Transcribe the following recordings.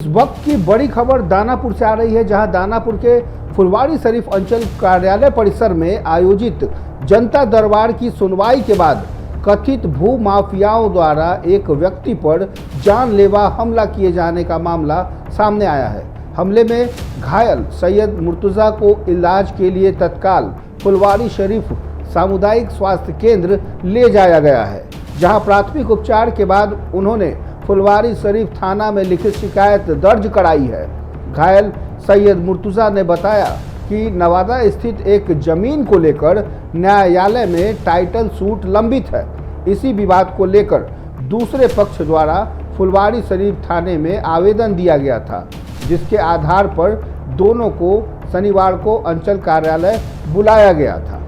इस वक्त की बड़ी खबर दानापुर से आ रही है, जहां दानापुर के फुलवारी शरीफ अंचल कार्यालय परिसर में आयोजित जनता दरबार की सुनवाई के बाद कथित भू माफियाओं द्वारा एक व्यक्ति पर जानलेवा हमला किए जाने का मामला सामने आया है। हमले में घायल सैयद मुर्तुजा को इलाज के लिए तत्काल फुलवारी शरीफ सामुदायिक स्वास्थ्य केंद्र ले जाया गया है, जहां प्राथमिक उपचार के बाद उन्होंने फुलवारी शरीफ थाना में लिखित शिकायत दर्ज कराई है। घायल सैयद मुर्तुजा ने बताया कि नवादा स्थित एक जमीन को लेकर न्यायालय में टाइटल सूट लंबित है। इसी विवाद को लेकर दूसरे पक्ष द्वारा फुलवारी शरीफ थाने में आवेदन दिया गया था, जिसके आधार पर दोनों को शनिवार को अंचल कार्यालय बुलाया गया था।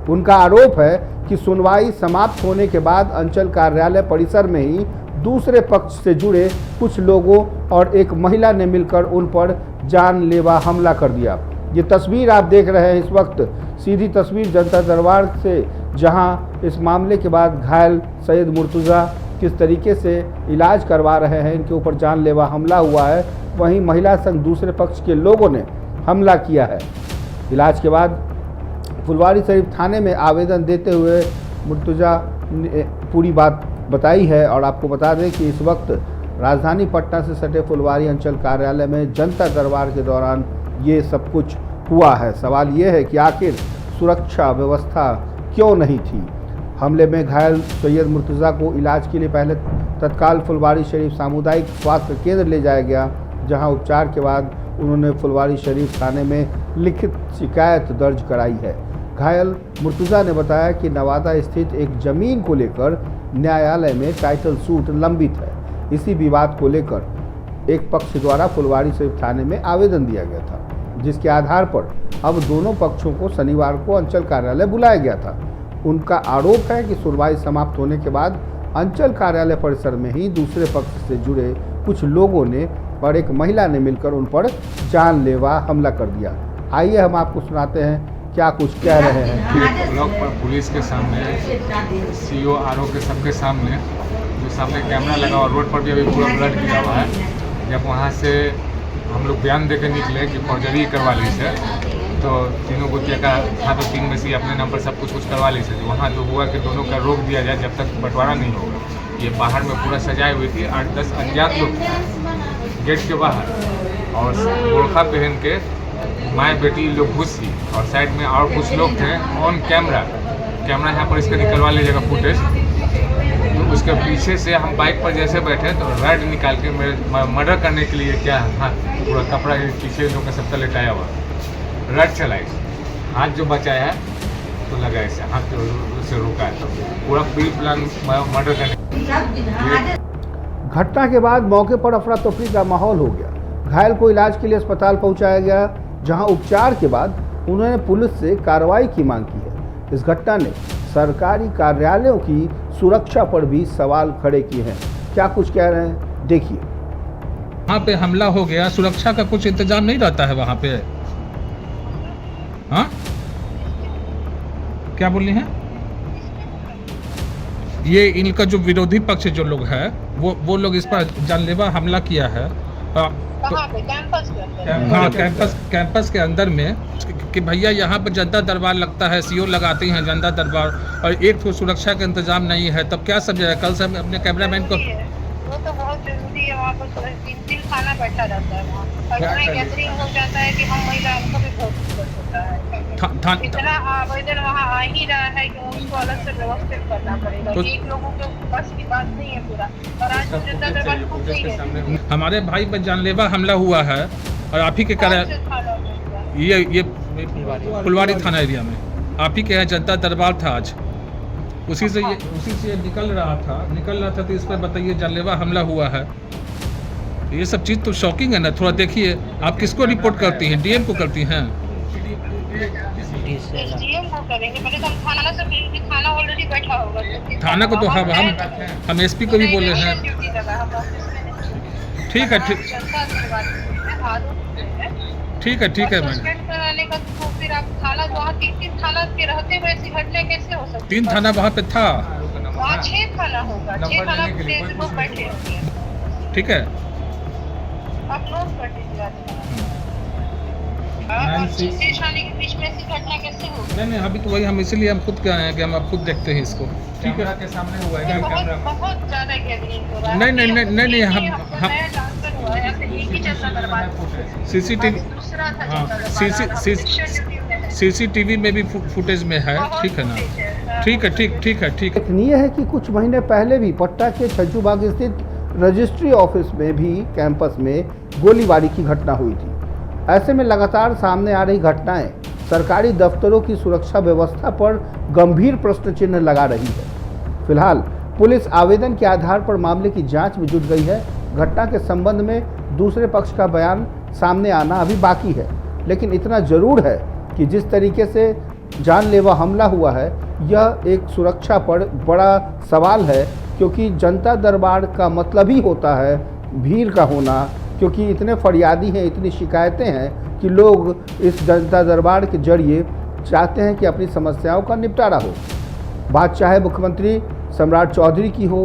उनका आरोप है कि सुनवाई समाप्त होने के बाद अंचल कार्यालय परिसर में ही दूसरे पक्ष से जुड़े कुछ लोगों और एक महिला ने मिलकर उन पर जानलेवा हमला कर दिया। ये तस्वीर आप देख रहे हैं इस वक्त, सीधी तस्वीर जनता दरबार से, जहां इस मामले के बाद घायल सैयद मुर्तुजा किस तरीके से इलाज करवा रहे हैं, इनके ऊपर जानलेवा हमला हुआ है। वहीं महिला संग दूसरे पक्ष के लोगों ने हमला किया है। इलाज के बाद फुलवारी शरीफ थाने में आवेदन देते हुए मुर्तुजा ने पूरी बात बताई है। और आपको बता दें कि इस वक्त राजधानी पटना से सटे फुलवारी अंचल कार्यालय में जनता दरबार के दौरान ये सब कुछ हुआ है। सवाल ये है कि आखिर सुरक्षा व्यवस्था क्यों नहीं थी। हमले में घायल सैयद मुर्तुजा को इलाज के लिए पहले तत्काल फुलवारी शरीफ सामुदायिक स्वास्थ्य केंद्र ले जाया गया, जहां उपचार के बाद उन्होंने फुलवारी शरीफ थाने में लिखित शिकायत दर्ज कराई है। घायल मुर्तुजा ने बताया कि नवादा स्थित एक जमीन को लेकर न्यायालय में टाइटल सूट लंबित है। इसी विवाद को लेकर एक पक्ष द्वारा फुलवारी शरीफ थाने में आवेदन दिया गया था, जिसके आधार पर अब दोनों पक्षों को शनिवार को अंचल कार्यालय बुलाया गया था। उनका आरोप है कि सुनवाई समाप्त होने के बाद अंचल कार्यालय परिसर में ही दूसरे पक्ष से जुड़े कुछ लोगों ने और एक महिला ने मिलकर उन पर जानलेवा हमला कर दिया। आइए हम आपको सुनाते हैं क्या कुछ कह रहे हैं। ब्लॉक पर पुलिस के सामने, सीओ आरओ के सबके सामने, जो सामने कैमरा लगा और रोड पर भी अभी पूरा ब्लड गिरा हुआ है। जब वहाँ से हम लोग बयान देकर निकले कि फौर्जरी करवा ली से, तो तीनों गुतिया का था, तो 3 में से अपने नाम पर सब कुछ करवा ली से। तो वहाँ जो हुआ कि दोनों का रोक दिया जाए जब तक बंटवारा नहीं होगा। ये बाहर में पूरा सजाई हुई थी, 8-10 अनजान लोग गेट के बाहर और गोरखा पहन के माए बेटी लोग घुसी, और साइड में और कुछ लोग थे ऑन कैमरा यहाँ पर इसका निकलवा लीजिएगा फुटेज। तो उसके पीछे से हम बाइक पर जैसे बैठे तो रेड निकाल के मेरे मर्डर करने के लिए क्या हाथ पूरा कपड़ा पीछे लोग का सबका लेटाया हुआ रेड चलाई, हाथ जो बचाया है तो लगा ऐसे हाथ से रोका है, तो पूरा प्री प्लान मर्डर करने। घटना के बाद मौके पर अफरा तफरी का माहौल हो गया। घायल को इलाज के लिए अस्पताल पहुंचाया गया, जहां उपचार के बाद उन्होंने पुलिस से कार्रवाई की मांग की है। इस घटना ने सरकारी कार्यालयों की सुरक्षा पर भी सवाल खड़े किए हैं। क्या कुछ कह रहे हैं, देखिए। वहाँ पे हमला हो गया, सुरक्षा का कुछ इंतजाम नहीं रहता है वहाँ पे। हाँ, क्या बोल रही हैं? ये इनका जो विरोधी पक्ष जो लोग है वो लोग इस पर जानलेवा हमला किया है। कहाँ पे? कैंपस के अंदर? हाँ, कैंपस के अंदर में कि भैया यहाँ पर जनता दरबार लगता है, सीओ लगाती हैं जनता दरबार, और एक तो सुरक्षा का इंतजाम नहीं है, तब क्या समझे। कल से हम अपने कैमरामैन को, वो तो बहुत जरूरी है, वहाँ पर 3 खाना बैठा रहता है वहाँ, और गैदरिंग हो जाता है कि हम महिलाओं को भी बहुत दिक्कत होता है। इतना आवेदन वहाँ आ ही रहा है कि उसको अलग से व्यवस्थित करना पड़ेगा। एक लोगों के बस की बात नहीं है पूरा, और आज जनता दरबार खुद नहीं है। हमारे भाई पर जानलेवा हमला हुआ है, और आप ही के ये फुलवारी थाना एरिया में आप ही के यहाँ जनता दरबार था आज, उसी से ये निकल रहा था तो इस पर बताइए जानलेवा हमला हुआ है। ये सब चीज़ तो शॉकिंग है ना। थोड़ा देखिए, आप किसको रिपोर्ट करती हैं? डीएम को करती हैं? डीएम को करेंगे, पहले तो हम थाना से, थाना ऑलरेडी बैठा होगा। थाना को तो हम एसपी को भी बोले हैं। ठीक है, ठीक है मैम। तो फिर आप थाना वहाँ 3 थाना के रहते हुए ऐसी घटना कैसे हो सकती? 3 थाना वहाँ पे था, वहाँ 6 थाना होगा, 6 थाना लोग बैठे होंगे। ठीक है। आप नोट कर दीजिए और छीछे छाने के बीच में ऐसी घटना कैसे होगी? नहीं अभी तो वही हम इसीलिए हम खुद कह रहे हैं कि हम अब खुद देखते हैं इसको। ठीक है, कैमरा के सामने हुआ है बहुत कैमरा। बहुत ज्यादा गैदरिंग हो रहा है। नहीं, हम नया ट्रांसफर हुआ है, ऐसे एक ही चलता दरबार सीसीटीवी, दूसरा था हाँ, चलता सीसीटीवी में भी फुटेज में है। ठीक है ना, ठीक है, ठीक है। उल्लेखनीय है कि कुछ महीने पहले भी पटना के छज्जूबाग स्थित रजिस्ट्री ऑफिस में भी कैंपस में गोलीबारी की घटना हुई थी। ऐसे में लगातार सामने आ रही घटनाएं सरकारी दफ्तरों की सुरक्षा व्यवस्था पर गंभीर प्रश्न चिन्ह लगा रही है। फिलहाल पुलिस आवेदन के आधार पर मामले की जांच में जुट गई है। घटना के संबंध में दूसरे पक्ष का बयान सामने आना अभी बाकी है, लेकिन इतना जरूर है कि जिस तरीके से जानलेवा हमला हुआ है यह एक सुरक्षा पर बड़ा सवाल है, क्योंकि जनता दरबार का मतलब ही होता है भीड़ का होना, क्योंकि इतने फरियादी हैं, इतनी शिकायतें हैं कि लोग इस जनता दरबार के जरिए चाहते हैं कि अपनी समस्याओं का निपटारा हो। बात चाहे मुख्यमंत्री सम्राट चौधरी की हो,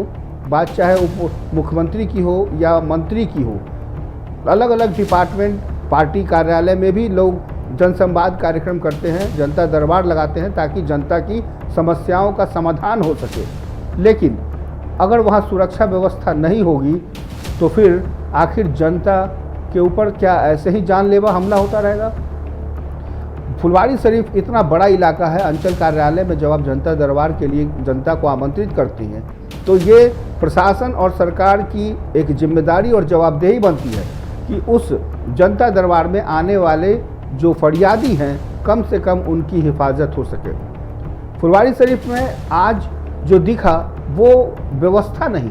बात चाहे उप मुख्यमंत्री की हो या मंत्री की हो, अलग अलग डिपार्टमेंट पार्टी कार्यालय में भी लोग जनसंवाद कार्यक्रम करते हैं, जनता दरबार लगाते हैं ताकि जनता की समस्याओं का समाधान हो सके। लेकिन अगर वहाँ सुरक्षा व्यवस्था नहीं होगी तो फिर आखिर जनता के ऊपर क्या ऐसे ही जानलेवा हमला होता रहेगा? फुलवारी शरीफ इतना बड़ा इलाका है, अंचल कार्यालय में जब आप जनता दरबार के लिए जनता को आमंत्रित करती हैं तो ये प्रशासन और सरकार की एक जिम्मेदारी और जवाबदेही बनती है कि उस जनता दरबार में आने वाले जो फरियादी हैं कम से कम उनकी हिफाजत हो सके। फुलवारी शरीफ में आज जो दिखा वो व्यवस्था नहीं,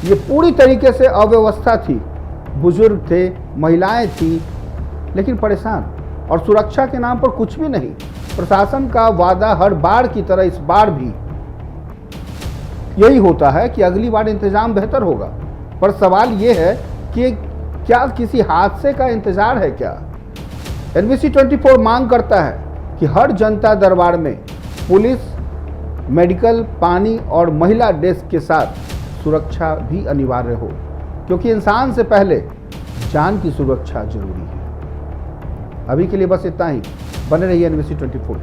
ये पूरी तरीके से अव्यवस्था थी। बुजुर्ग थे, महिलाएं थी, लेकिन परेशान, और सुरक्षा के नाम पर कुछ भी नहीं। प्रशासन का वादा हर बार की तरह इस बार भी यही होता है कि अगली बार इंतजाम बेहतर होगा, पर सवाल ये है कि क्या किसी हादसे का इंतजार है क्या? NBC 24 मांग करता है कि हर जनता दरबार में पुलिस, मेडिकल, पानी और महिला डेस्क के साथ सुरक्षा भी अनिवार्य हो, क्योंकि इंसान से पहले जान की सुरक्षा जरूरी है। अभी के लिए बस इतना ही। बने रहिए NBC 24।